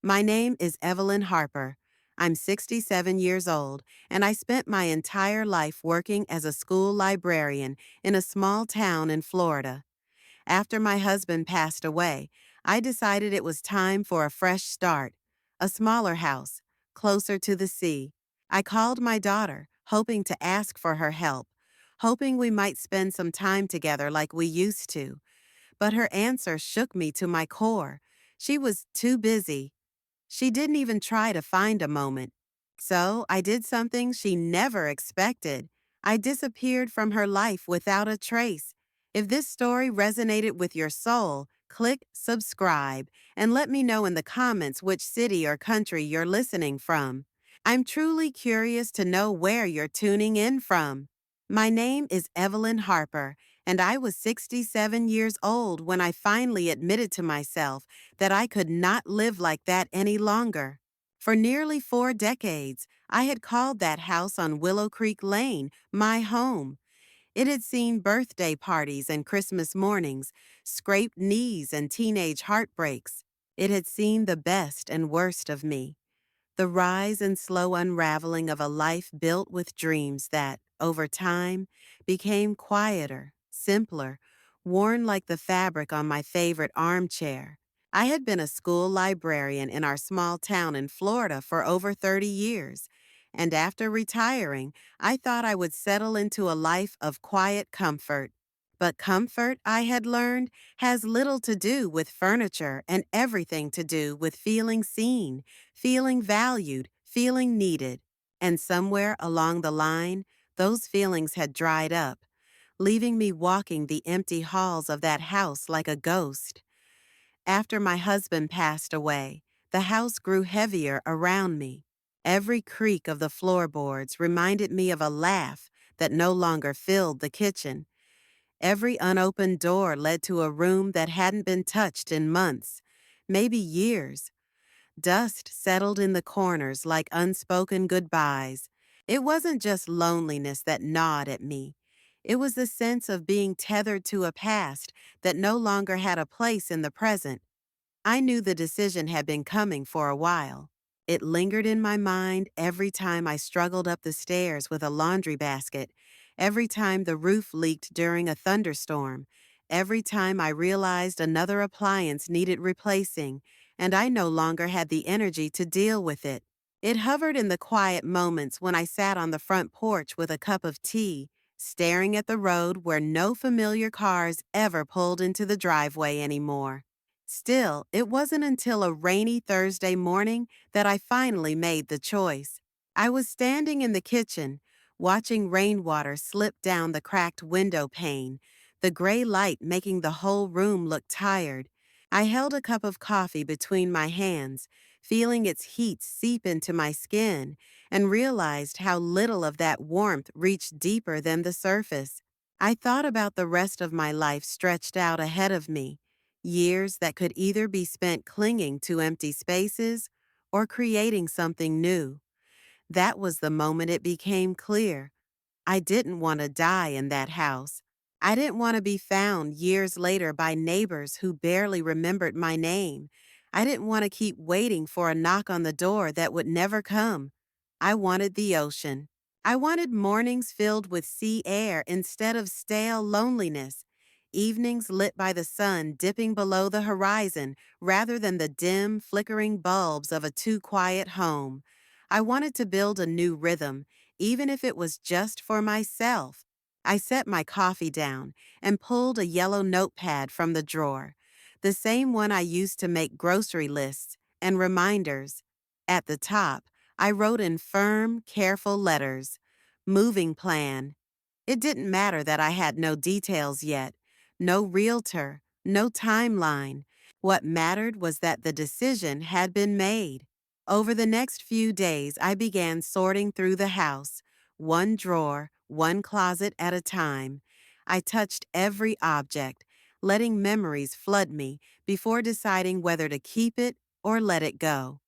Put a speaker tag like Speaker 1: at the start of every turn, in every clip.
Speaker 1: My name is Evelyn Harper. I'm 67 years old, and I spent my entire life working as a school librarian in a small town in Florida. After my husband passed away, I decided it was time for a fresh start, a smaller house, closer to the sea. I called my daughter, hoping to ask for her help, hoping we might spend some time together like we used to. But her answer shook me to my core. She was too busy. She didn't even try to find a moment. So I did something she never expected. I disappeared from her life without a trace. If this story resonated with your soul, click subscribe and let me know in the comments which city or country you're listening from. I'm truly curious to know where you're tuning in from. My name is Evelyn Harper, and I was 67 years old when I finally admitted to myself that I could not live like that any longer. For nearly 4 decades, I had called that house on Willow Creek Lane my home. It had seen birthday parties and Christmas mornings, scraped knees and teenage heartbreaks. It had seen the best and worst of me. The rise and slow unraveling of a life built with dreams that, over time, became quieter, simpler, worn like the fabric on my favorite armchair. I had been a school librarian in our small town in Florida for over 30 years, and after retiring, I thought I would settle into a life of quiet comfort. But comfort, I had learned, has little to do with furniture and everything to do with feeling seen, feeling valued, feeling needed. And somewhere along the line, those feelings had dried up, leaving me walking the empty halls of that house like a ghost. After my husband passed away, the house grew heavier around me. Every creak of the floorboards reminded me of a laugh that no longer filled the kitchen. Every unopened door led to a room that hadn't been touched in months, maybe years. Dust settled in the corners like unspoken goodbyes. It wasn't just loneliness that gnawed at me. It was the sense of being tethered to a past that no longer had a place in the present. I knew the decision had been coming for a while. It lingered in my mind every time I struggled up the stairs with a laundry basket, every time the roof leaked during a thunderstorm, every time I realized another appliance needed replacing, and I no longer had the energy to deal with it. It hovered in the quiet moments when I sat on the front porch with a cup of tea, staring at the road where no familiar cars ever pulled into the driveway anymore. Still, it wasn't until a rainy Thursday morning that I finally made the choice. I was standing in the kitchen, watching rainwater slip down the cracked window pane, the gray light making the whole room look tired. I held a cup of coffee between my hands, feeling its heat seep into my skin, and realized how little of that warmth reached deeper than the surface. I thought about the rest of my life stretched out ahead of me. Years that could either be spent clinging to empty spaces or creating something new. That was the moment it became clear. I didn't want to die in that house. I didn't want to be found years later by neighbors who barely remembered my name. I didn't want to keep waiting for a knock on the door that would never come. I wanted the ocean. I wanted mornings filled with sea air instead of stale loneliness. Evenings lit by the sun dipping below the horizon rather than the dim, flickering bulbs of a too quiet home. I wanted to build a new rhythm, even if it was just for myself. I set my coffee down and pulled a yellow notepad from the drawer, the same one I used to make grocery lists and reminders. At the top, I wrote in firm, careful letters, "Moving plan." It didn't matter that I had no details yet, no realtor, no timeline. What mattered was that the decision had been made. Over the next few days, I began sorting through the house, one drawer, one closet at a time. I touched every object, letting memories flood me before deciding whether to keep it or let it go.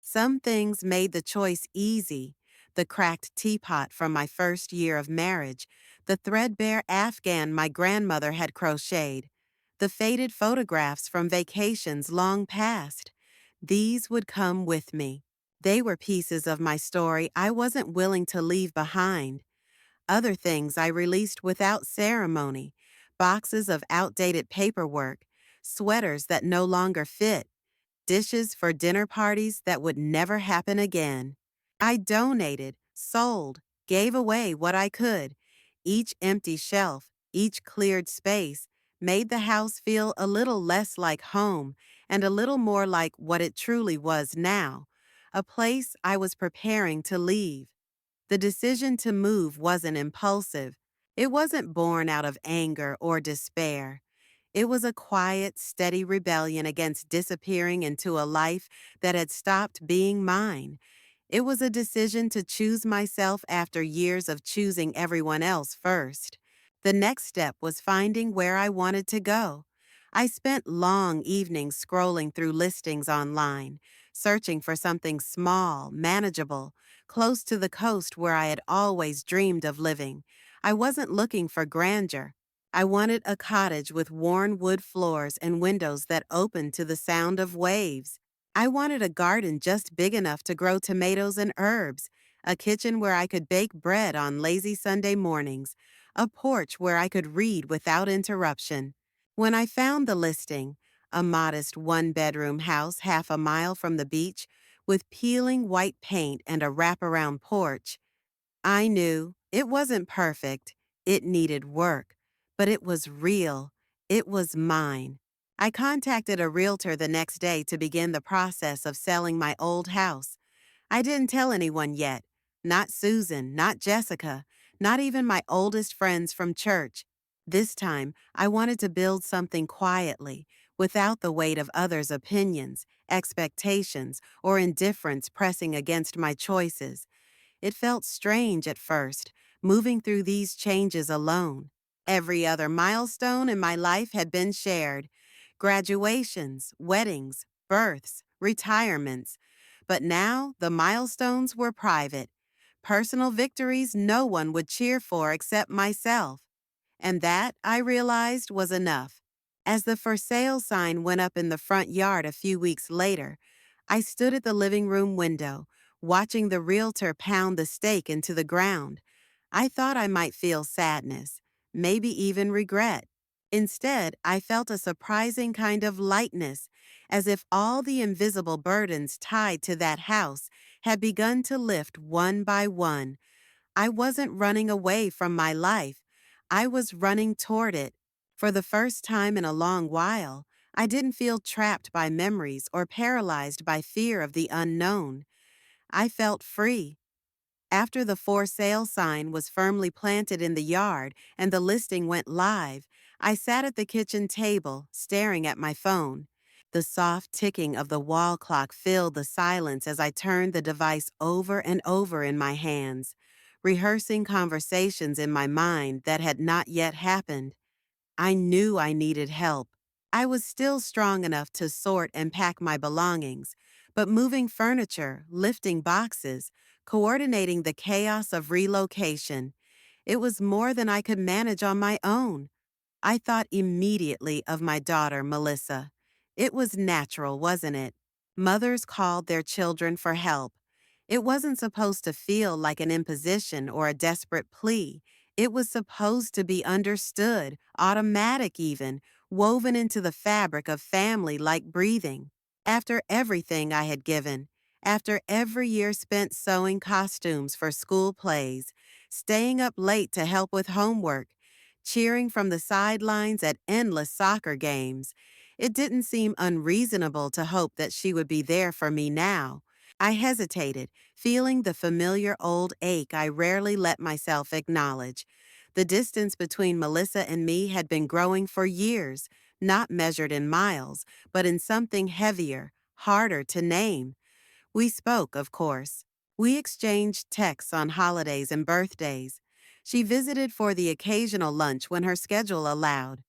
Speaker 1: Some things made the choice easy: the cracked teapot from my first year of marriage, the threadbare afghan my grandmother had crocheted, the faded photographs from vacations long past. These would come with me. They were pieces of my story I wasn't willing to leave behind. Other things I released without ceremony: boxes of outdated paperwork, sweaters that no longer fit, dishes for dinner parties that would never happen again. I donated, sold, gave away what I could. Each empty shelf, each cleared space made the house feel a little less like home and a little more like what it truly was now, a place I was preparing to leave. The decision to move wasn't impulsive. It wasn't born out of anger or despair. It was a quiet, steady rebellion against disappearing into a life that had stopped being mine. It was a decision to choose myself after years of choosing everyone else first. The next step was finding where I wanted to go. I spent long evenings scrolling through listings online, searching for something small, manageable, close to the coast where I had always dreamed of living. I wasn't looking for grandeur. I wanted a cottage with worn wood floors and windows that opened to the sound of waves. I wanted a garden just big enough to grow tomatoes and herbs, a kitchen where I could bake bread on lazy Sunday mornings, a porch where I could read without interruption. When I found the listing, a modest one-bedroom house half a mile from the beach with peeling white paint and a wraparound porch, I knew it wasn't perfect. It needed work, but it was real. It was mine. I contacted a realtor the next day to begin the process of selling my old house. I didn't tell anyone yet. Not Susan, not Jessica, not even my oldest friends from church. This time, I wanted to build something quietly, without the weight of others' opinions, expectations, or indifference pressing against my choices. It felt strange at first, moving through these changes alone. Every other milestone in my life had been shared: graduations, weddings, births, retirements. But now the milestones were private, personal victories no one would cheer for except myself. And that, I realized, was enough. As the for sale sign went up in the front yard a few weeks later, I stood at the living room window, watching the realtor pound the stake into the ground. I thought I might feel sadness, maybe even regret. Instead, I felt a surprising kind of lightness, as if all the invisible burdens tied to that house had begun to lift one by one. I wasn't running away from my life. I was running toward it. For the first time in a long while, I didn't feel trapped by memories or paralyzed by fear of the unknown. I felt free. After the for sale sign was firmly planted in the yard and the listing went live, I sat at the kitchen table, staring at my phone. The soft ticking of the wall clock filled the silence as I turned the device over and over in my hands, rehearsing conversations in my mind that had not yet happened. I knew I needed help. I was still strong enough to sort and pack my belongings, but moving furniture, lifting boxes, coordinating the chaos of relocation, it was more than I could manage on my own. I thought immediately of my daughter, Melissa. It was natural, wasn't it? Mothers called their children for help. It wasn't supposed to feel like an imposition or a desperate plea. It was supposed to be understood, automatic even, woven into the fabric of family like breathing. After everything I had given, after every year spent sewing costumes for school plays, staying up late to help with homework, cheering from the sidelines at endless soccer games, it didn't seem unreasonable to hope that she would be there for me now. I hesitated, feeling the familiar old ache I rarely let myself acknowledge. The distance between Melissa and me had been growing for years, not measured in miles, but in something heavier, harder to name. We spoke, of course. We exchanged texts on holidays and birthdays. She visited for the occasional lunch when her schedule allowed.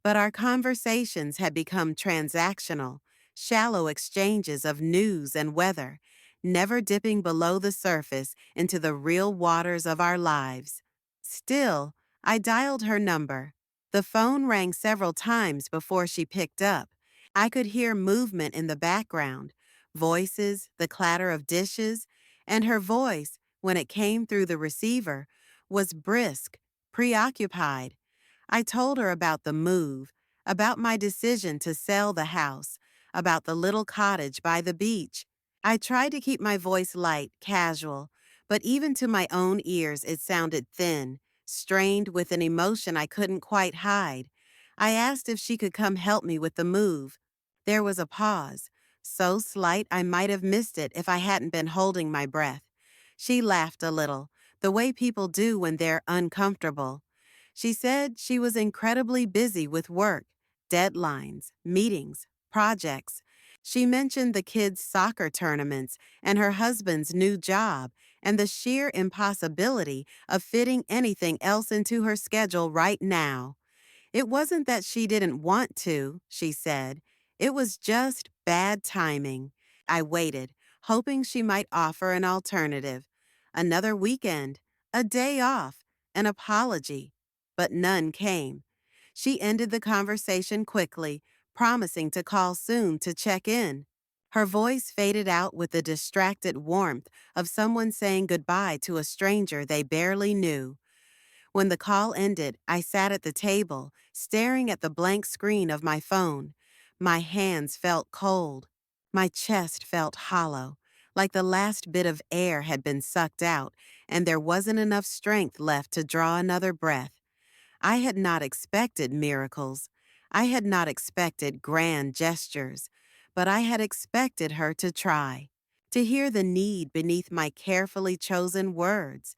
Speaker 1: But our conversations had become transactional, shallow exchanges of news and weather, never dipping below the surface into the real waters of our lives. Still, I dialed her number. The phone rang several times before she picked up. I could hear movement in the background, voices, the clatter of dishes, and her voice, when it came through the receiver, was brisk, preoccupied. I told her about the move, about my decision to sell the house, about the little cottage by the beach. I tried to keep my voice light, casual, but even to my own ears it sounded thin, strained with an emotion I couldn't quite hide. I asked if she could come help me with the move. There was a pause, so slight I might have missed it if I hadn't been holding my breath. She laughed a little, the way people do when they're uncomfortable. She said she was incredibly busy with work, deadlines, meetings, projects. She mentioned the kids' soccer tournaments and her husband's new job and the sheer impossibility of fitting anything else into her schedule right now. It wasn't that she didn't want to, she said. It was just bad timing. I waited, hoping she might offer an alternative. Another weekend, a day off, an apology. But none came. She ended the conversation quickly, promising to call soon to check in. Her voice faded out with the distracted warmth of someone saying goodbye to a stranger they barely knew. When the call ended, I sat at the table, staring at the blank screen of my phone. My hands felt cold. My chest felt hollow, like the last bit of air had been sucked out, and there wasn't enough strength left to draw another breath. I had not expected miracles. I had not expected grand gestures, but I had expected her to try, to hear the need beneath my carefully chosen words,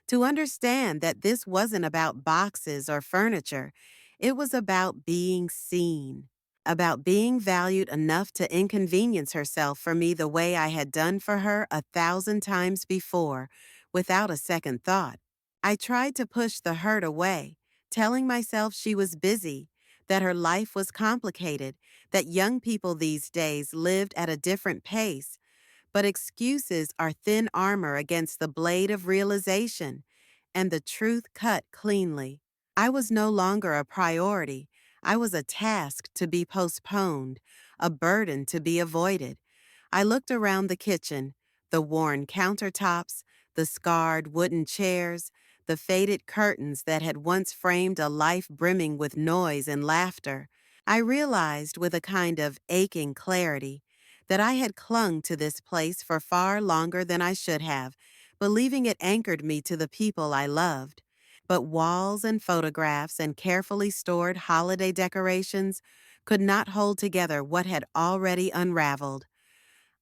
Speaker 1: to understand that this wasn't about boxes or furniture. It was about being seen, about being valued enough to inconvenience herself for me the way I had done for her 1,000 times before, without a second thought. I tried to push the hurt away, telling myself she was busy, that her life was complicated, that young people these days lived at a different pace. But excuses are thin armor against the blade of realization, and the truth cut cleanly. I was no longer a priority. I was a task to be postponed, a burden to be avoided. I looked around the kitchen, the worn countertops, the scarred wooden chairs, the faded curtains that had once framed a life brimming with noise and laughter. I realized with a kind of aching clarity that I had clung to this place for far longer than I should have, believing it anchored me to the people I loved. But walls and photographs and carefully stored holiday decorations could not hold together what had already unraveled.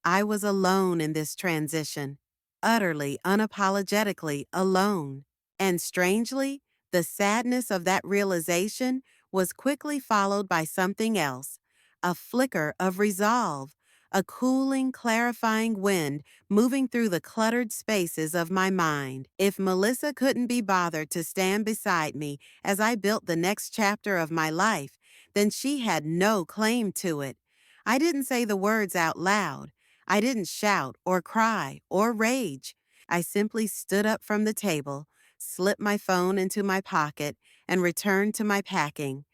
Speaker 1: I was alone in this transition, utterly, unapologetically alone. And strangely, the sadness of that realization was quickly followed by something else, a flicker of resolve, a cooling, clarifying wind moving through the cluttered spaces of my mind. If Melissa couldn't be bothered to stand beside me as I built the next chapter of my life, then she had no claim to it. I didn't say the words out loud. I didn't shout or cry or rage. I simply stood up from the table, slipped my phone into my pocket, and returned to my packing.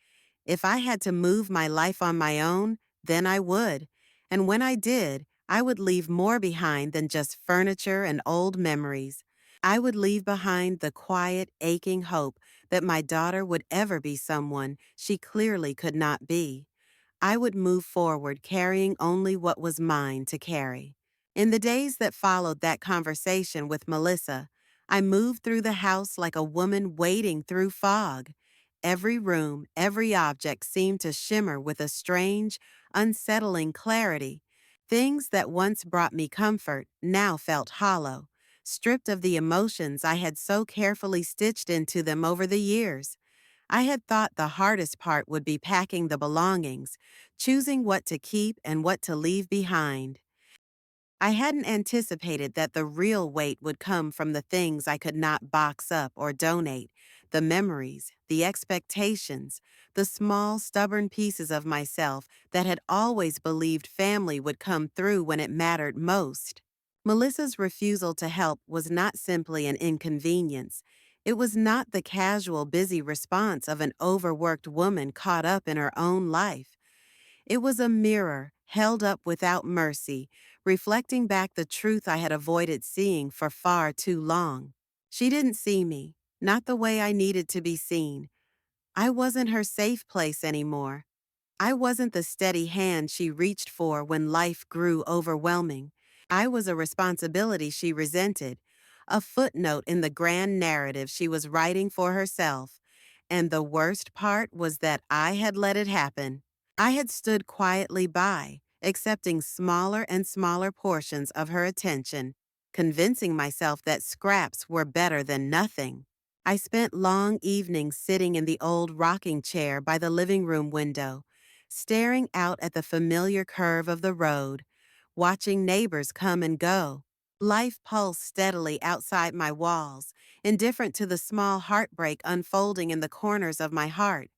Speaker 1: If I had to move my life on my own, then I would. And when I did, I would leave more behind than just furniture and old memories. I would leave behind the quiet, aching hope that my daughter would ever be someone she clearly could not be. I would move forward carrying only what was mine to carry. In the days that followed that conversation with Melissa, I moved through the house like a woman wading through fog. Every room, every object seemed to shimmer with a strange, unsettling clarity. Things that once brought me comfort now felt hollow, stripped of the emotions I had so carefully stitched into them over the years. I had thought the hardest part would be packing the belongings, choosing what to keep and what to leave behind. I hadn't anticipated that the real weight would come from the things I could not box up or donate, the memories, the expectations, the small, stubborn pieces of myself that had always believed family would come through when it mattered most. Melissa's refusal to help was not simply an inconvenience. It was not the casual, busy response of an overworked woman caught up in her own life. It was a mirror held up without mercy, reflecting back the truth I had avoided seeing for far too long. She didn't see me, not the way I needed to be seen. I wasn't her safe place anymore. I wasn't the steady hand she reached for when life grew overwhelming. I was a responsibility she resented, a footnote in the grand narrative she was writing for herself. And the worst part was that I had let it happen. I had stood quietly by, accepting smaller and smaller portions of her attention, convincing myself that scraps were better than nothing. I spent long evenings sitting in the old rocking chair by the living room window, staring out at the familiar curve of the road, watching neighbors come and go. Life pulsed steadily outside my walls, indifferent to the small heartbreak unfolding in the corners of my heart.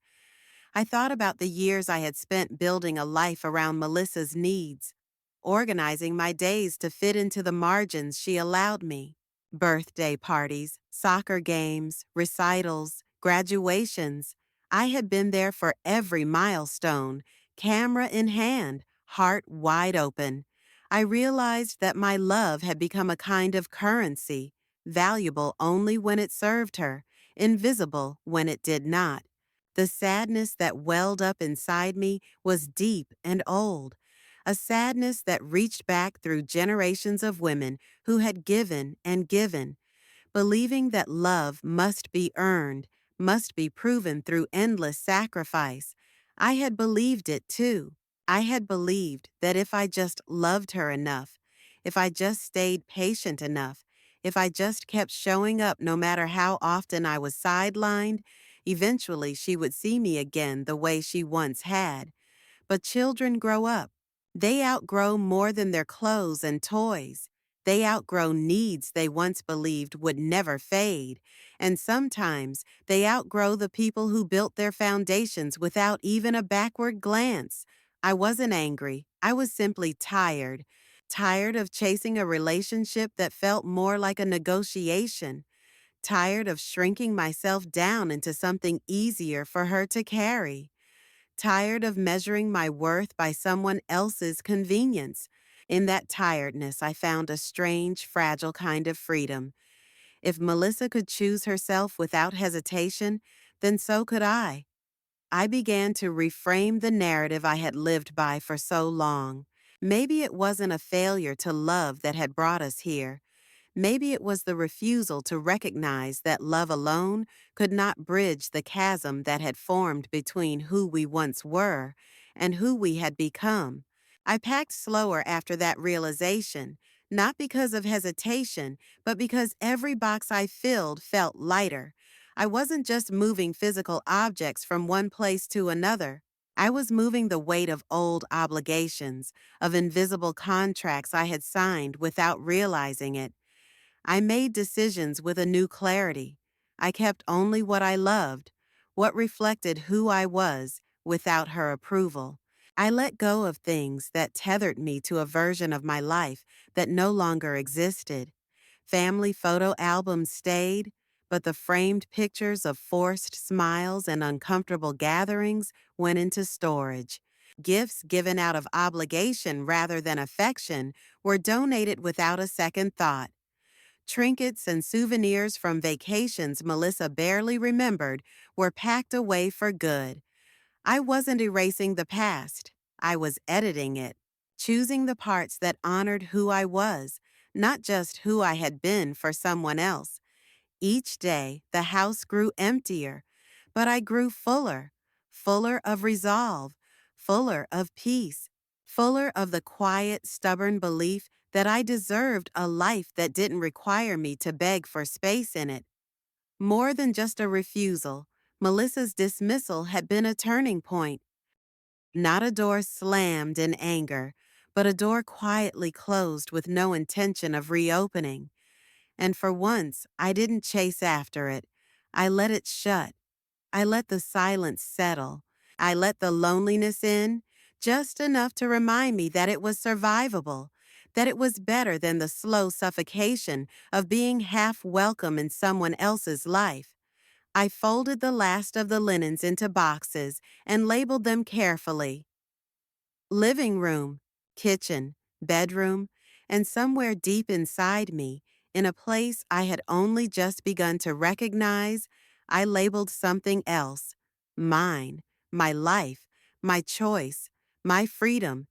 Speaker 1: I thought about the years I had spent building a life around Melissa's needs, organizing my days to fit into the margins she allowed me. Birthday parties, soccer games, recitals, graduations. I had been there for every milestone, camera in hand, heart wide open. I realized that my love had become a kind of currency, valuable only when it served her, invisible when it did not. The sadness that welled up inside me was deep and old, a sadness that reached back through generations of women who had given and given, believing that love must be earned, must be proven through endless sacrifice. I had believed it too. I had believed that if I just loved her enough, if I just stayed patient enough, if I just kept showing up no matter how often I was sidelined, eventually she would see me again the way she once had. But children grow up. They outgrow more than their clothes and toys. They outgrow needs they once believed would never fade. And sometimes they outgrow the people who built their foundations without even a backward glance. I wasn't angry. I was simply tired. Tired of chasing a relationship that felt more like a negotiation. Tired of shrinking myself down into something easier for her to carry. Tired of measuring my worth by someone else's convenience. In that tiredness, I found a strange, fragile kind of freedom. If Melissa could choose herself without hesitation, then so could I. I began to reframe the narrative I had lived by for so long. Maybe it wasn't a failure to love that had brought us here. Maybe it was the refusal to recognize that love alone could not bridge the chasm that had formed between who we once were and who we had become. I packed slower after that realization, not because of hesitation, but because every box I filled felt lighter. I wasn't just moving physical objects from one place to another. I was moving the weight of old obligations, of invisible contracts I had signed without realizing it. I made decisions with a new clarity. I kept only what I loved, what reflected who I was, without her approval. I let go of things that tethered me to a version of my life that no longer existed. Family photo albums stayed, but the framed pictures of forced smiles and uncomfortable gatherings went into storage. Gifts given out of obligation rather than affection were donated without a second thought. Trinkets and souvenirs from vacations Melissa barely remembered were packed away for good. I wasn't erasing the past. I was editing it, choosing the parts that honored who I was, not just who I had been for someone else. Each day, the house grew emptier, but I grew fuller, fuller of resolve, fuller of peace, fuller of the quiet, stubborn belief that I deserved a life that didn't require me to beg for space in it. More than just a refusal, Melissa's dismissal had been a turning point. Not a door slammed in anger, but a door quietly closed with no intention of reopening. And for once, I didn't chase after it. I let it shut. I let the silence settle. I let the loneliness in, just enough to remind me that it was survivable, that it was better than the slow suffocation of being half welcome in someone else's life. I folded the last of the linens into boxes and labeled them carefully. Living room, kitchen, bedroom, and somewhere deep inside me, in a place I had only just begun to recognize, I labeled something else. Mine, my life, my choice, my freedom.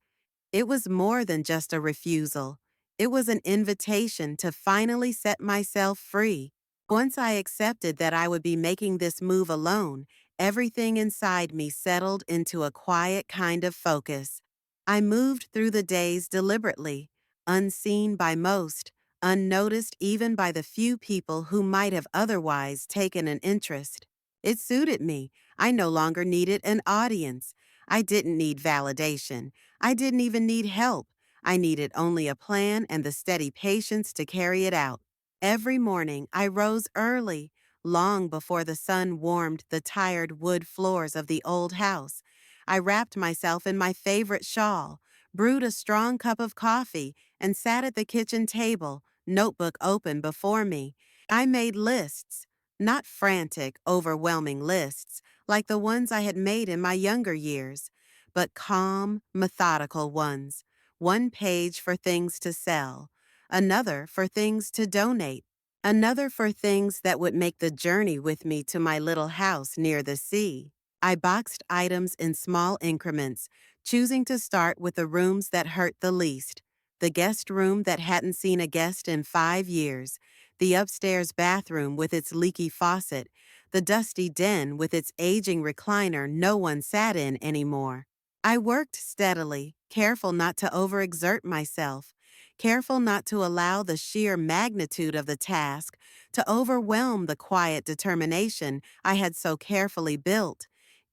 Speaker 1: It was more than just a refusal. It was an invitation to finally set myself free. Once I accepted that I would be making this move alone, everything inside me settled into a quiet kind of focus. I moved through the days deliberately, unseen by most, unnoticed even by the few people who might have otherwise taken an interest. It suited me. I no longer needed an audience. I didn't need validation. I didn't even need help. I needed only a plan and the steady patience to carry it out. Every morning I rose early, long before the sun warmed the tired wood floors of the old house. I wrapped myself in my favorite shawl, brewed a strong cup of coffee, and sat at the kitchen table, notebook open before me. I made lists, not frantic, overwhelming lists like the ones I had made in my younger years, but calm, methodical ones. One page for things to sell, another for things to donate, another for things that would make the journey with me to my little house near the sea. I boxed items in small increments, choosing to start with the rooms that hurt the least. The guest room that hadn't seen a guest in 5 years, the upstairs bathroom with its leaky faucet, the dusty den with its aging recliner no one sat in anymore. I worked steadily, careful not to overexert myself, careful not to allow the sheer magnitude of the task to overwhelm the quiet determination I had so carefully built.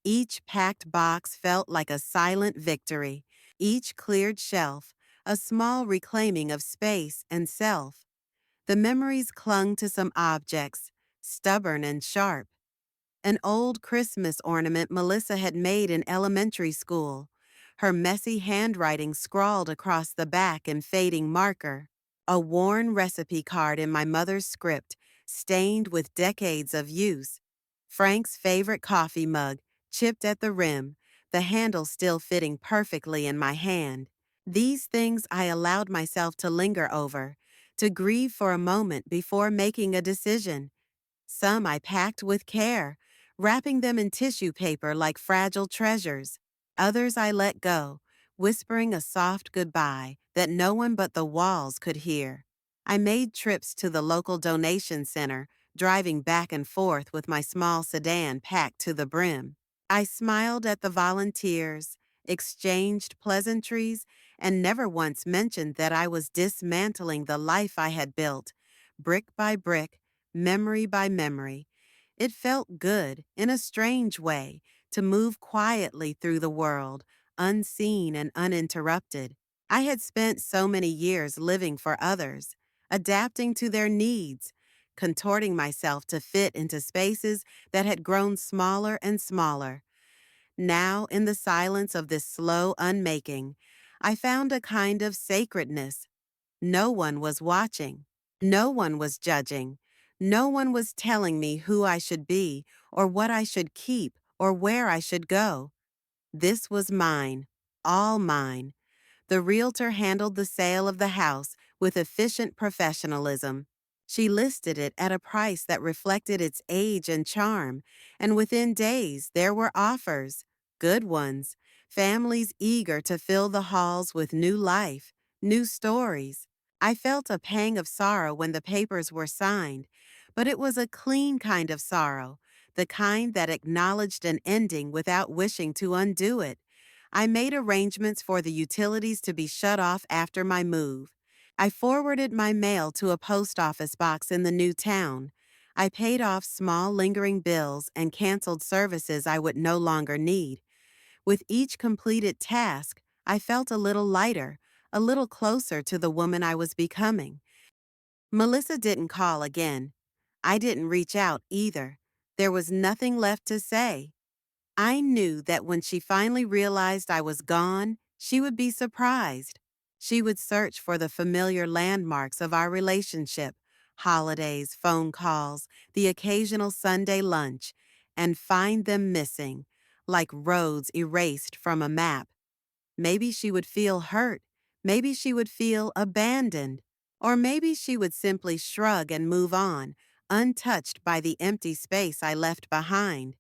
Speaker 1: Each packed box felt like a silent victory, each cleared shelf, a small reclaiming of space and self. The memories clung to some objects, stubborn and sharp. An old Christmas ornament Melissa had made in elementary school, her messy handwriting scrawled across the back in fading marker. A worn recipe card in my mother's script, stained with decades of use. Frank's favorite coffee mug, chipped at the rim, the handle still fitting perfectly in my hand. These things I allowed myself to linger over, to grieve for a moment before making a decision. Some I packed with care, wrapping them in tissue paper like fragile treasures. Others I let go, whispering a soft goodbye that no one but the walls could hear. I made trips to the local donation center, driving back and forth with my small sedan packed to the brim. I smiled at the volunteers, exchanged pleasantries, and never once mentioned that I was dismantling the life I had built, brick by brick, memory by memory. It felt good, in a strange way, to move quietly through the world, unseen and uninterrupted. I had spent so many years living for others, adapting to their needs, contorting myself to fit into spaces that had grown smaller and smaller. Now, in the silence of this slow unmaking, I found a kind of sacredness. No one was watching. No one was judging. No one was telling me who I should be, or what I should keep, or where I should go. This was mine, all mine. The realtor handled the sale of the house with efficient professionalism. She listed it at a price that reflected its age and charm, and within days there were offers, good ones, families eager to fill the halls with new life, new stories. I felt a pang of sorrow when the papers were signed, but it was a clean kind of sorrow, the kind that acknowledged an ending without wishing to undo it. I made arrangements for the utilities to be shut off after my move. I forwarded my mail to a post office box in the new town. I paid off small lingering bills and canceled services I would no longer need. With each completed task, I felt a little lighter, a little closer to the woman I was becoming. Melissa didn't call again. I didn't reach out either. There was nothing left to say. I knew that when she finally realized I was gone, she would be surprised. She would search for the familiar landmarks of our relationship, holidays, phone calls, the occasional Sunday lunch, and find them missing, like roads erased from a map. Maybe she would feel hurt. Maybe she would feel abandoned. Or maybe she would simply shrug and move on, untouched by the empty space I left behind.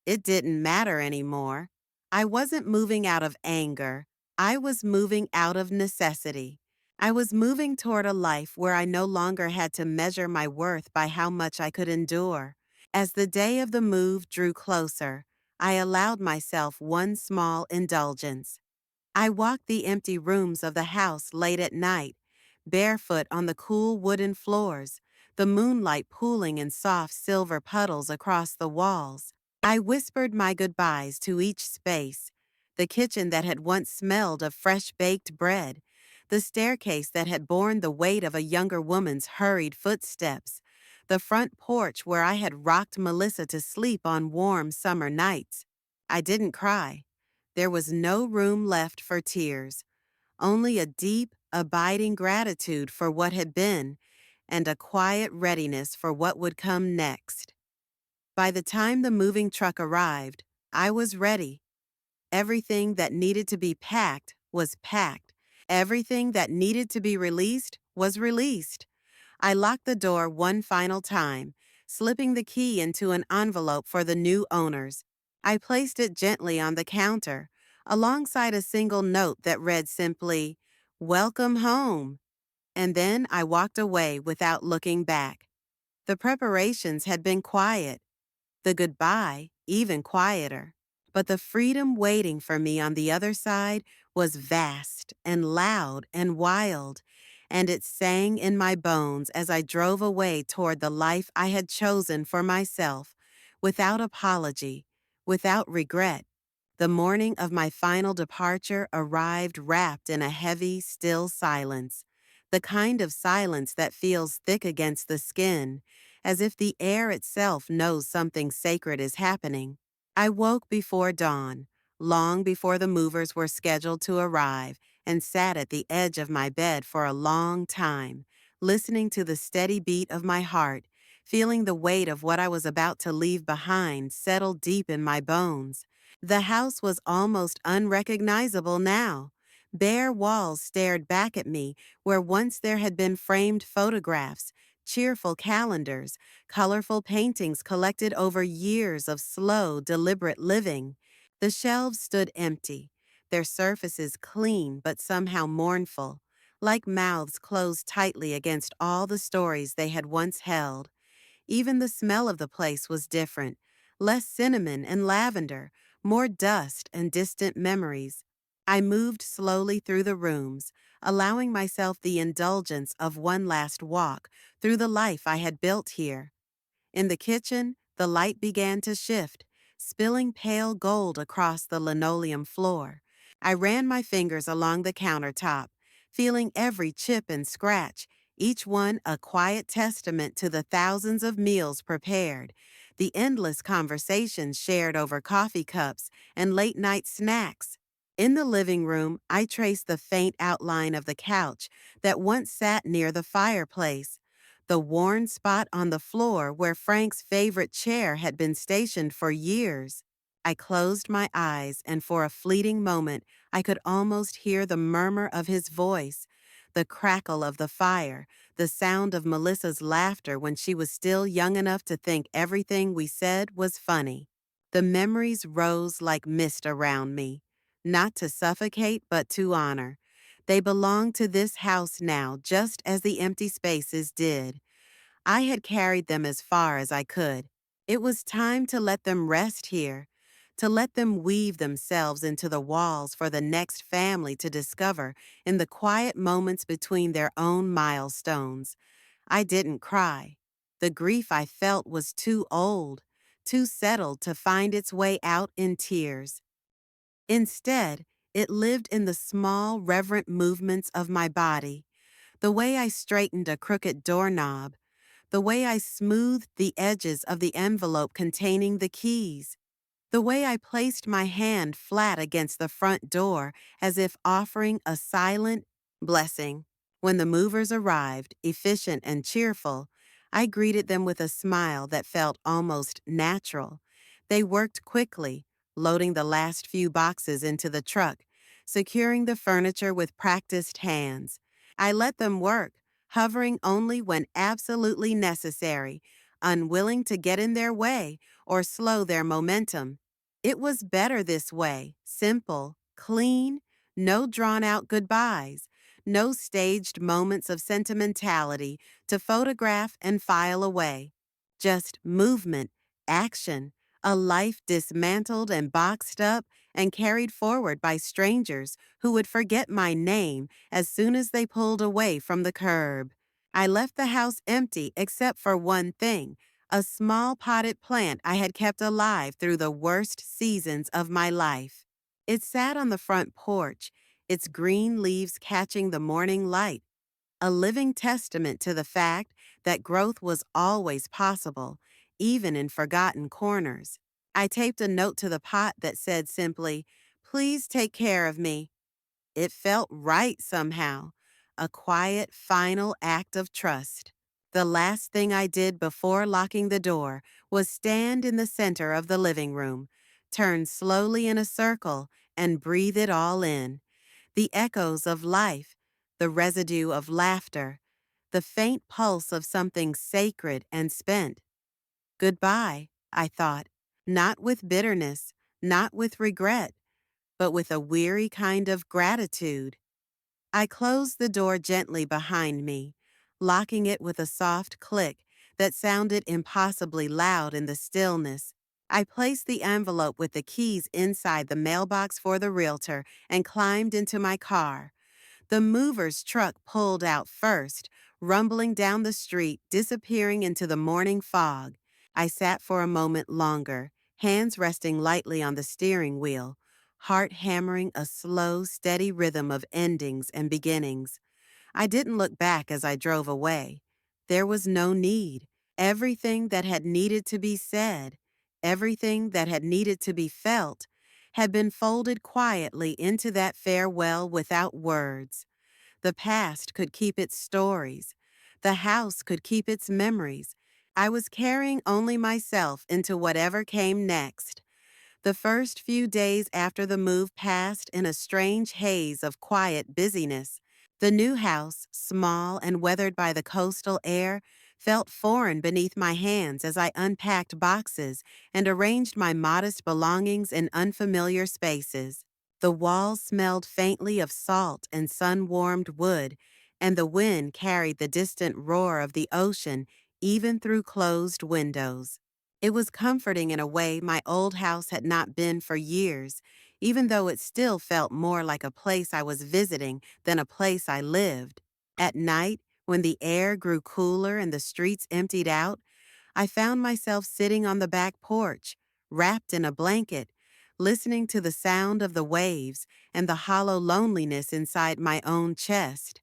Speaker 1: It didn't matter anymore. I wasn't moving out of anger. I was moving out of necessity. I was moving toward a life where I no longer had to measure my worth by how much I could endure. As the day of the move drew closer, I allowed myself one small indulgence. I walked the empty rooms of the house late at night, barefoot on the cool wooden floors, the moonlight pooling in soft silver puddles across the walls. I whispered my goodbyes to each space, the kitchen that had once smelled of fresh baked bread, the staircase that had borne the weight of a younger woman's hurried footsteps, the front porch where I had rocked Melissa to sleep on warm summer nights. I didn't cry. There was no room left for tears, only a deep, abiding gratitude for what had been and a quiet readiness for what would come next. By the time the moving truck arrived, I was ready. Everything that needed to be packed was packed. Everything that needed to be released was released. I locked the door one final time, slipping the key into an envelope for the new owners. I placed it gently on the counter, alongside a single note that read simply, "Welcome home." And then I walked away without looking back. The preparations had been quiet, the goodbye even quieter. But the freedom waiting for me on the other side was vast and loud and wild, and it sang in my bones as I drove away toward the life I had chosen for myself, without apology, without regret. The morning of my final departure arrived wrapped in a heavy, still silence, the kind of silence that feels thick against the skin, as if the air itself knows something sacred is happening. I woke before dawn, long before the movers were scheduled to arrive, and sat at the edge of my bed for a long time, listening to the steady beat of my heart, feeling the weight of what I was about to leave behind settle deep in my bones. The house was almost unrecognizable now. Bare walls stared back at me where once there had been framed photographs, cheerful calendars, colorful paintings collected over years of slow, deliberate living. The shelves stood empty, their surfaces clean but somehow mournful, like mouths closed tightly against all the stories they had once held. Even the smell of the place was different, less cinnamon and lavender, more dust and distant memories. I moved slowly through the rooms, allowing myself the indulgence of one last walk through the life I had built here. In the kitchen, the light began to shift, spilling pale gold across the linoleum floor. I ran my fingers along the countertop, feeling every chip and scratch, each one a quiet testament to the thousands of meals prepared, the endless conversations shared over coffee cups and late-night snacks. In the living room, I traced the faint outline of the couch that once sat near the fireplace, the worn spot on the floor where Frank's favorite chair had been stationed for years. I closed my eyes, and for a fleeting moment, I could almost hear the murmur of his voice, the crackle of the fire, the sound of Melissa's laughter when she was still young enough to think everything we said was funny. The memories rose like mist around me, not to suffocate but to honor. They belonged to this house now, just as the empty spaces did. I had carried them as far as I could. It was time to let them rest here, to let them weave themselves into the walls for the next family to discover in the quiet moments between their own milestones. I didn't cry. The grief I felt was too old, too settled to find its way out in tears. Instead, it lived in the small, reverent movements of my body, the way I straightened a crooked doorknob, the way I smoothed the edges of the envelope containing the keys, the way I placed my hand flat against the front door as if offering a silent blessing. When the movers arrived, efficient and cheerful, I greeted them with a smile that felt almost natural. They worked quickly, loading the last few boxes into the truck, securing the furniture with practiced hands. I let them work, hovering only when absolutely necessary, unwilling to get in their way or slow their momentum. It was better this way, simple, clean, no drawn out goodbyes, no staged moments of sentimentality to photograph and file away. Just movement, action, a life dismantled and boxed up and carried forward by strangers who would forget my name as soon as they pulled away from the curb. I left the house empty except for one thing, a small potted plant I had kept alive through the worst seasons of my life. It sat on the front porch, its green leaves catching the morning light, a living testament to the fact that growth was always possible, even in forgotten corners. I taped a note to the pot that said simply, "Please take care of me." It felt right somehow, a quiet, final act of trust. The last thing I did before locking the door was stand in the center of the living room, turn slowly in a circle, and breathe it all in. The echoes of life, the residue of laughter, the faint pulse of something sacred and spent. Goodbye, I thought, not with bitterness, not with regret, but with a weary kind of gratitude. I closed the door gently behind me, locking it with a soft click that sounded impossibly loud in the stillness. I placed the envelope with the keys inside the mailbox for the realtor and climbed into my car. The mover's truck pulled out first, rumbling down the street, disappearing into the morning fog. I sat for a moment longer, hands resting lightly on the steering wheel, heart hammering a slow, steady rhythm of endings and beginnings. I didn't look back as I drove away. There was no need. Everything that had needed to be said, everything that had needed to be felt, had been folded quietly into that farewell without words. The past could keep its stories. The house could keep its memories. I was carrying only myself into whatever came next. The first few days after the move passed in a strange haze of quiet busyness. The new house, small and weathered by the coastal air, felt foreign beneath my hands as I unpacked boxes and arranged my modest belongings in unfamiliar spaces. The walls smelled faintly of salt and sun-warmed wood, and the wind carried the distant roar of the ocean even through closed windows. It was comforting in a way my old house had not been for years, even though it still felt more like a place I was visiting than a place I lived. At night, when the air grew cooler and the streets emptied out, I found myself sitting on the back porch, wrapped in a blanket, listening to the sound of the waves and the hollow loneliness inside my own chest.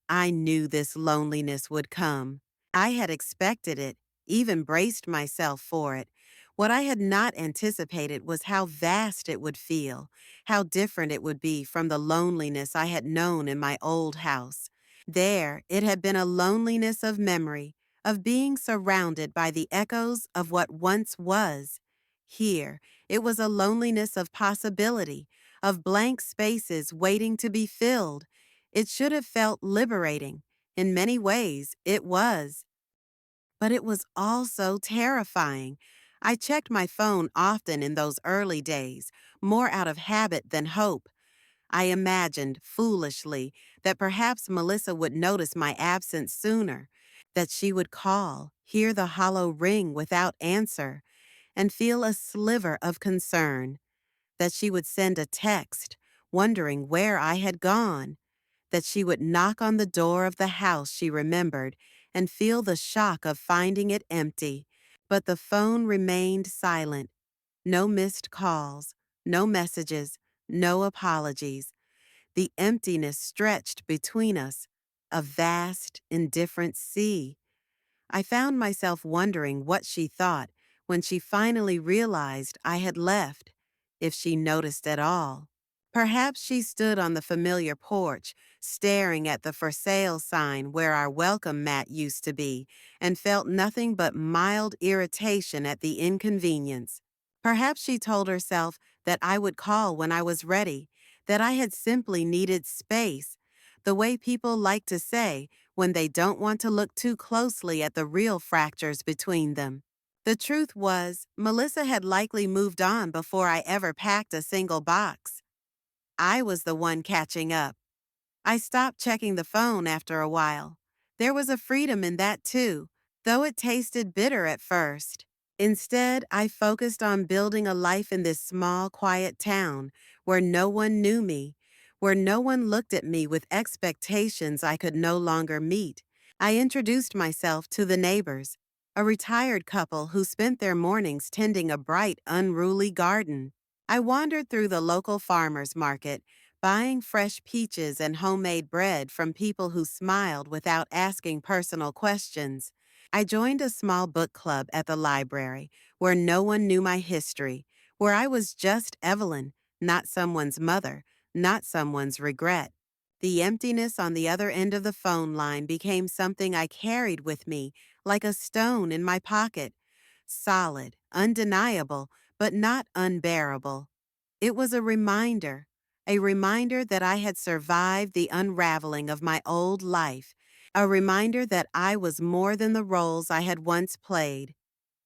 Speaker 1: I knew this loneliness would come. I had expected it, even braced myself for it. What I had not anticipated was how vast it would feel, how different it would be from the loneliness I had known in my old house. There, it had been a loneliness of memory, of being surrounded by the echoes of what once was. Here, it was a loneliness of possibility, of blank spaces waiting to be filled. It should have felt liberating. In many ways, it was. But it was also terrifying. I checked my phone often in those early days, more out of habit than hope. I imagined, foolishly, that perhaps Melissa would notice my absence sooner, that she would call, hear the hollow ring without answer, and feel a sliver of concern, that she would send a text, wondering where I had gone, that she would knock on the door of the house she remembered and feel the shock of finding it empty. But the phone remained silent. No missed calls, no messages, no apologies. The emptiness stretched between us, a vast, indifferent sea. I found myself wondering what she thought when she finally realized I had left, if she noticed at all. Perhaps she stood on the familiar porch, staring at the for sale sign where our welcome mat used to be, and felt nothing but mild irritation at the inconvenience. Perhaps she told herself that I would call when I was ready, that I had simply needed space, the way people like to say when they don't want to look too closely at the real fractures between them. The truth was, Melissa had likely moved on before I ever packed a single box. I was the one catching up. I stopped checking the phone after a while. There was a freedom in that too, though it tasted bitter at first. Instead, I focused on building a life in this small, quiet town where no one knew me, where no one looked at me with expectations I could no longer meet. I introduced myself to the neighbors, a retired couple who spent their mornings tending a bright, unruly garden. I wandered through the local farmers market, buying fresh peaches and homemade bread from people who smiled without asking personal questions. I joined a small book club at the library where no one knew my history, where I was just Evelyn, not someone's mother, not someone's regret. The emptiness on the other end of the phone line became something I carried with me, like a stone in my pocket. Solid, undeniable, but not unbearable. It was a reminder that I had survived the unraveling of my old life, a reminder that I was more than the roles I had once played.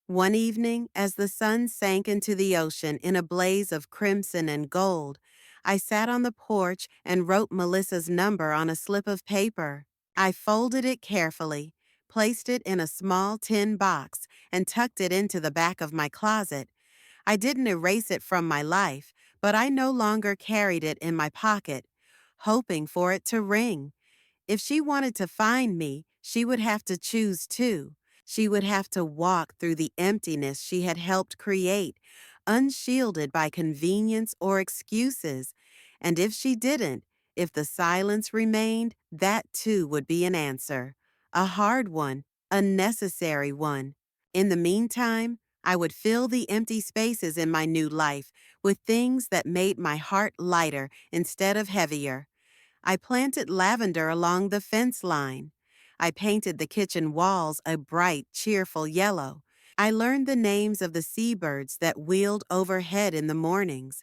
Speaker 1: One evening, as the sun sank into the ocean in a blaze of crimson and gold, I sat on the porch and wrote Melissa's number on a slip of paper. I folded it carefully, placed it in a small tin box, and tucked it into the back of my closet. I didn't erase it from my life, but I no longer carried it in my pocket, hoping for it to ring. If she wanted to find me, she would have to choose too. She would have to walk through the emptiness she had helped create, unshielded by convenience or excuses. And if she didn't, if the silence remained, that too would be an answer. A hard one, a necessary one. In the meantime, I would fill the empty spaces in my new life with things that made my heart lighter instead of heavier. I planted lavender along the fence line. I painted the kitchen walls a bright, cheerful yellow. I learned the names of the seabirds that wheeled overhead in the mornings.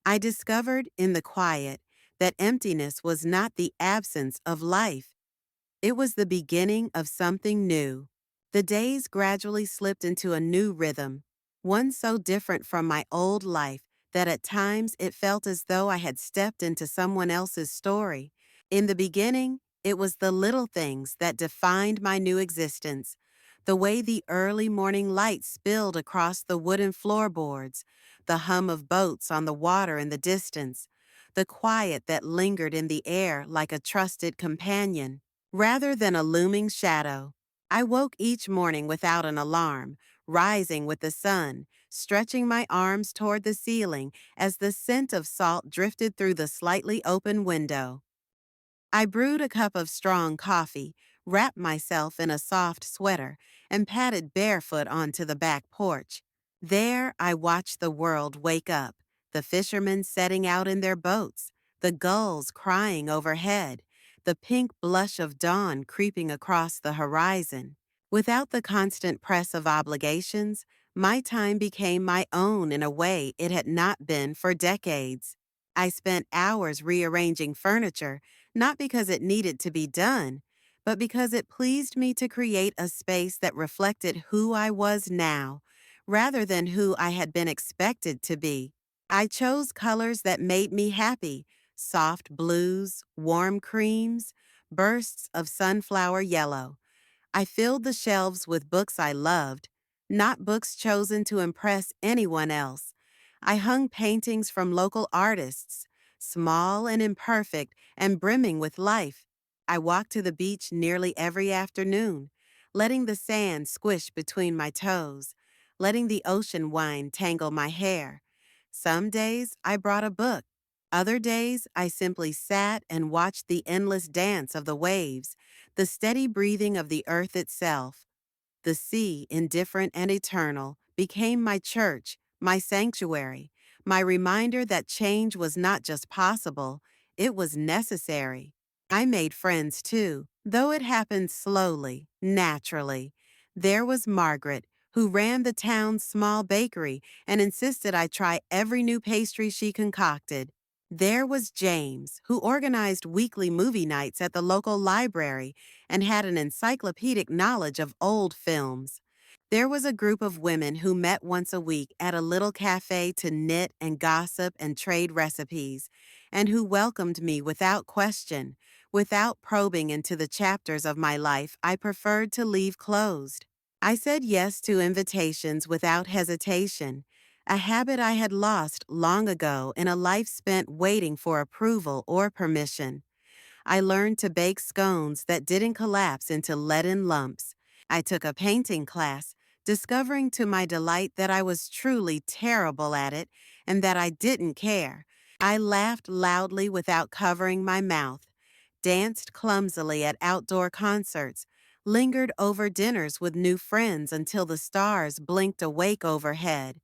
Speaker 1: I discovered in the quiet that emptiness was not the absence of life. It was the beginning of something new. The days gradually slipped into a new rhythm, one so different from my old life that at times it felt as though I had stepped into someone else's story. In the beginning, it was the little things that defined my new existence. The way the early morning light spilled across the wooden floorboards, the hum of boats on the water in the distance, the quiet that lingered in the air like a trusted companion. Rather than a looming shadow, I woke each morning without an alarm, rising with the sun, stretching my arms toward the ceiling as the scent of salt drifted through the slightly open window. I brewed a cup of strong coffee, wrapped myself in a soft sweater, and padded barefoot onto the back porch. There I watched the world wake up, the fishermen setting out in their boats, the gulls crying overhead, the pink blush of dawn creeping across the horizon. Without the constant press of obligations, my time became my own in a way it had not been for decades. I spent hours rearranging furniture, not because it needed to be done, but because it pleased me to create a space that reflected who I was now, rather than who I had been expected to be. I chose colors that made me happy: soft blues, warm creams, bursts of sunflower yellow. I filled the shelves with books I loved, not books chosen to impress anyone else. I hung paintings from local artists, small and imperfect and brimming with life. I walked to the beach nearly every afternoon, letting the sand squish between my toes, letting the ocean wind tangle my hair. Some days I brought a book. Other days I simply sat and watched the endless dance of the waves, the steady breathing of the earth itself. The sea, indifferent and eternal, became my church, my sanctuary, my reminder that change was not just possible, it was necessary. I made friends too, though it happened slowly, naturally. There was Margaret, who ran the town's small bakery and insisted I try every new pastry she concocted. There was James, who organized weekly movie nights at the local library and had an encyclopedic knowledge of old films. There was a group of women who met once a week at a little cafe to knit and gossip and trade recipes, and who welcomed me without question, without probing into the chapters of my life I preferred to leave closed. I said yes to invitations without hesitation, a habit I had lost long ago in a life spent waiting for approval or permission. I learned to bake scones that didn't collapse into leaden lumps. I took a painting class, discovering to my delight that I was truly terrible at it and that I didn't care. I laughed loudly without covering my mouth, danced clumsily at outdoor concerts, lingered over dinners with new friends until the stars blinked awake overhead.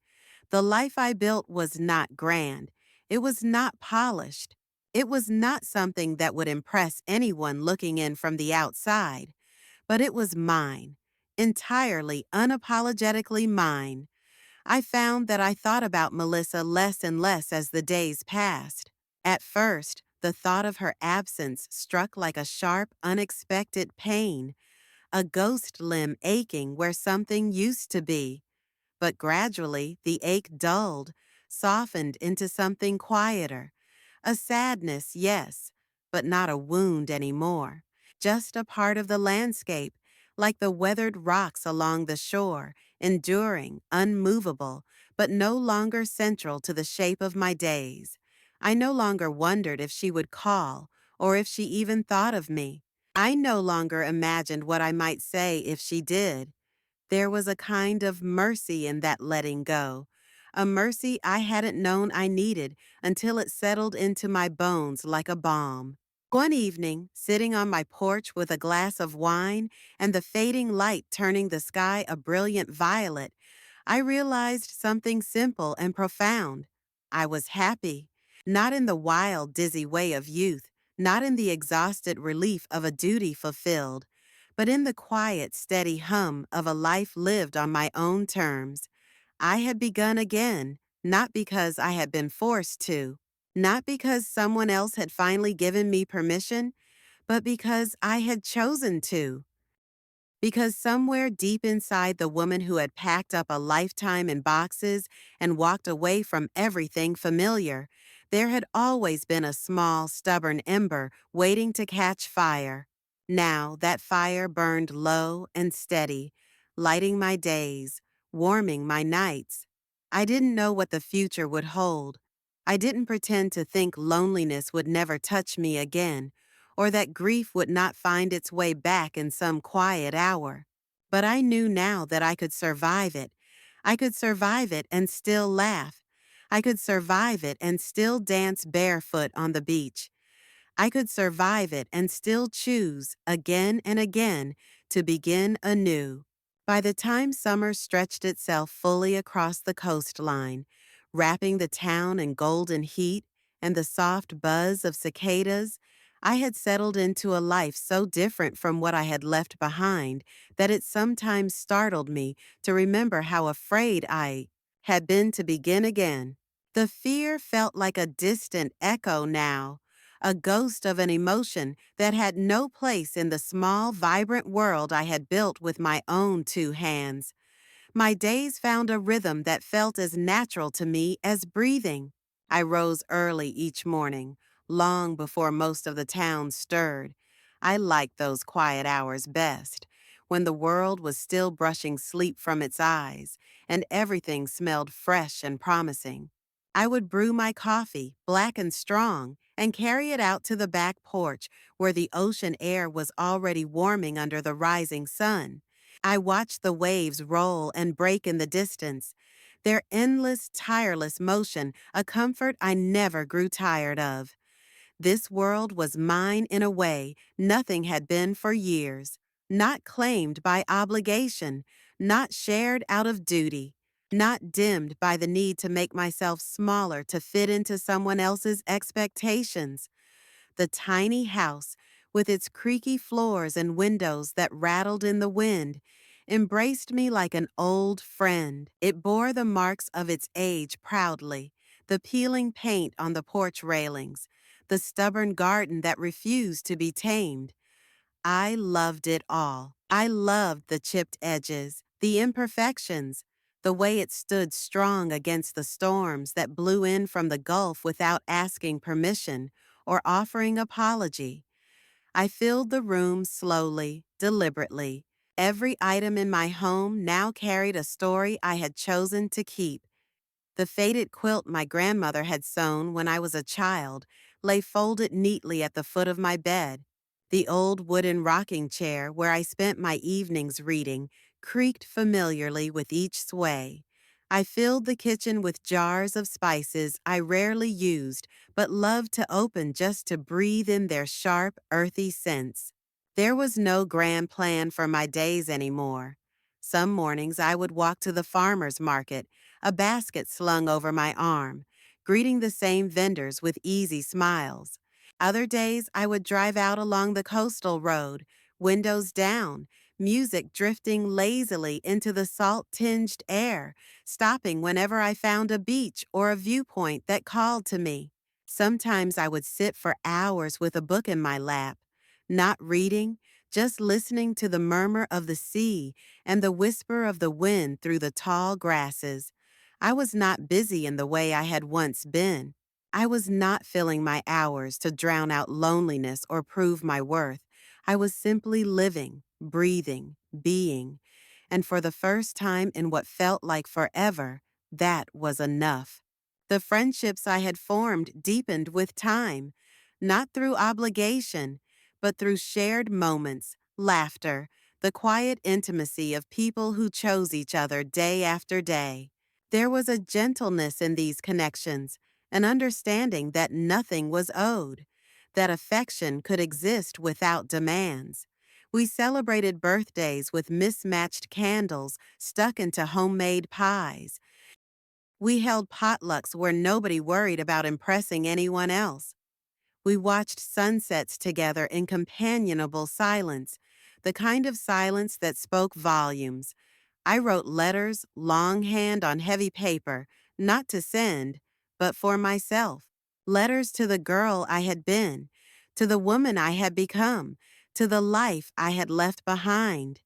Speaker 1: The life I built was not grand. It was not polished. It was not something that would impress anyone looking in from the outside, but it was mine, entirely, unapologetically mine. I found that I thought about Melissa less and less as the days passed. At first, the thought of her absence struck like a sharp, unexpected pain, a ghost limb aching where something used to be. But gradually, the ache dulled, softened into something quieter. A sadness, yes, but not a wound anymore. Just a part of the landscape, like the weathered rocks along the shore, enduring, unmovable, but no longer central to the shape of my days. I no longer wondered if she would call, or if she even thought of me. I no longer imagined what I might say if she did. There was a kind of mercy in that letting go, a mercy I hadn't known I needed until it settled into my bones like a balm. One evening, sitting on my porch with a glass of wine and the fading light turning the sky a brilliant violet, I realized something simple and profound. I was happy, not in the wild, dizzy way of youth, not in the exhausted relief of a duty fulfilled, but in the quiet, steady hum of a life lived on my own terms. I had begun again, not because I had been forced to, not because someone else had finally given me permission, but because I had chosen to. Because somewhere deep inside the woman who had packed up a lifetime in boxes and walked away from everything familiar, there had always been a small, stubborn ember waiting to catch fire. Now that fire burned low and steady, lighting my days, warming my nights. I didn't know what the future would hold. I didn't pretend to think loneliness would never touch me again, or that grief would not find its way back in some quiet hour. But I knew now that I could survive it. I could survive it and still laugh. I could survive it and still dance barefoot on the beach. I could survive it and still choose, again and again, to begin anew. By the time summer stretched itself fully across the coastline, wrapping the town in golden heat and the soft buzz of cicadas, I had settled into a life so different from what I had left behind that it sometimes startled me to remember how afraid I had been to begin again. The fear felt like a distant echo now, a ghost of an emotion that had no place in the small, vibrant world I had built with my own two hands. My days found a rhythm that felt as natural to me as breathing. I rose early each morning, long before most of the town stirred. I liked those quiet hours best, when the world was still brushing sleep from its eyes and everything smelled fresh and promising. I would brew my coffee, black and strong, and carry it out to the back porch where the ocean air was already warming under the rising sun. I watched the waves roll and break in the distance, their endless, tireless motion, a comfort I never grew tired of. This world was mine in a way nothing had been for years, not claimed by obligation, not shared out of duty, not dimmed by the need to make myself smaller to fit into someone else's expectations. The tiny house, with its creaky floors and windows that rattled in the wind, embraced me like an old friend. It bore the marks of its age proudly, the peeling paint on the porch railings, the stubborn garden that refused to be tamed. I loved it all. I loved the chipped edges, the imperfections, the way it stood strong against the storms that blew in from the Gulf without asking permission or offering apology. I filled the room slowly, deliberately. Every item in my home now carried a story I had chosen to keep. The faded quilt my grandmother had sewn when I was a child lay folded neatly at the foot of my bed. The old wooden rocking chair where I spent my evenings reading creaked familiarly with each sway. I filled the kitchen with jars of spices I rarely used but loved to open just to breathe in their sharp, earthy scents. There was no grand plan for my days anymore. Some mornings I would walk to the farmer's market, a basket slung over my arm, greeting the same vendors with easy smiles. Other days, I would drive out along the coastal road, windows down, music drifting lazily into the salt-tinged air, stopping whenever I found a beach or a viewpoint that called to me. Sometimes I would sit for hours with a book in my lap, not reading, just listening to the murmur of the sea and the whisper of the wind through the tall grasses. I was not busy in the way I had once been. I was not filling my hours to drown out loneliness or prove my worth. I was simply living, breathing, being. And for the first time in what felt like forever, that was enough. The friendships I had formed deepened with time, not through obligation, but through shared moments, laughter, the quiet intimacy of people who chose each other day after day. There was a gentleness in these connections, an understanding that nothing was owed, that affection could exist without demands. We celebrated birthdays with mismatched candles stuck into homemade pies. We held potlucks where nobody worried about impressing anyone else. We watched sunsets together in companionable silence, the kind of silence that spoke volumes. I wrote letters longhand on heavy paper, not to send, but for myself. Letters to the girl I had been, to the woman I had become, to the life I had left behind.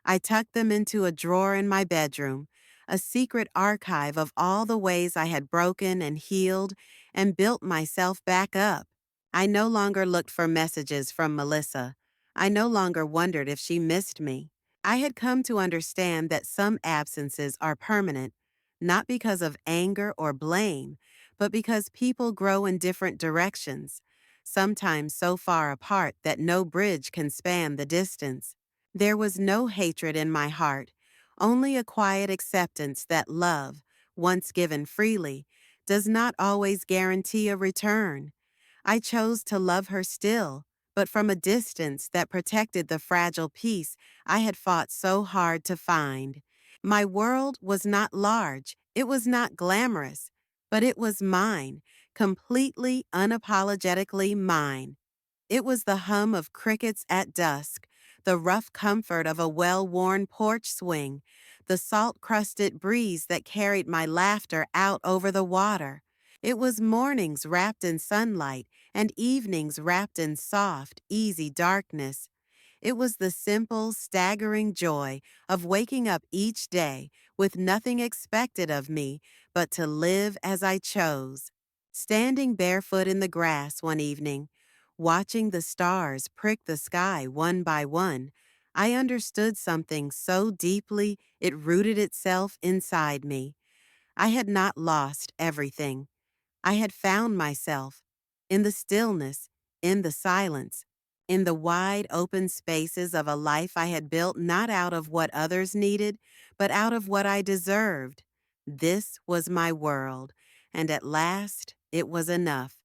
Speaker 1: I tucked them into a drawer in my bedroom, a secret archive of all the ways I had broken and healed and built myself back up. I no longer looked for messages from Melissa. I no longer wondered if she missed me. I had come to understand that some absences are permanent, not because of anger or blame, but because people grow in different directions, sometimes so far apart that no bridge can span the distance. There was no hatred in my heart, only a quiet acceptance that love, once given freely, does not always guarantee a return. I chose to love her still, but from a distance that protected the fragile peace I had fought so hard to find. My world was not large, it was not glamorous, but it was mine, completely, unapologetically mine. It was the hum of crickets at dusk, the rough comfort of a well-worn porch swing, the salt-crusted breeze that carried my laughter out over the water. It was mornings wrapped in sunlight and evenings wrapped in soft, easy darkness. It was the simple, staggering joy of waking up each day with nothing expected of me but to live as I chose. Standing barefoot in the grass one evening, watching the stars prick the sky one by one, I understood something so deeply it rooted itself inside me. I had not lost everything. I had found myself in the stillness, in the silence, in the wide open spaces of a life I had built not out of what others needed, but out of what I deserved. This was my world, and at last it was enough.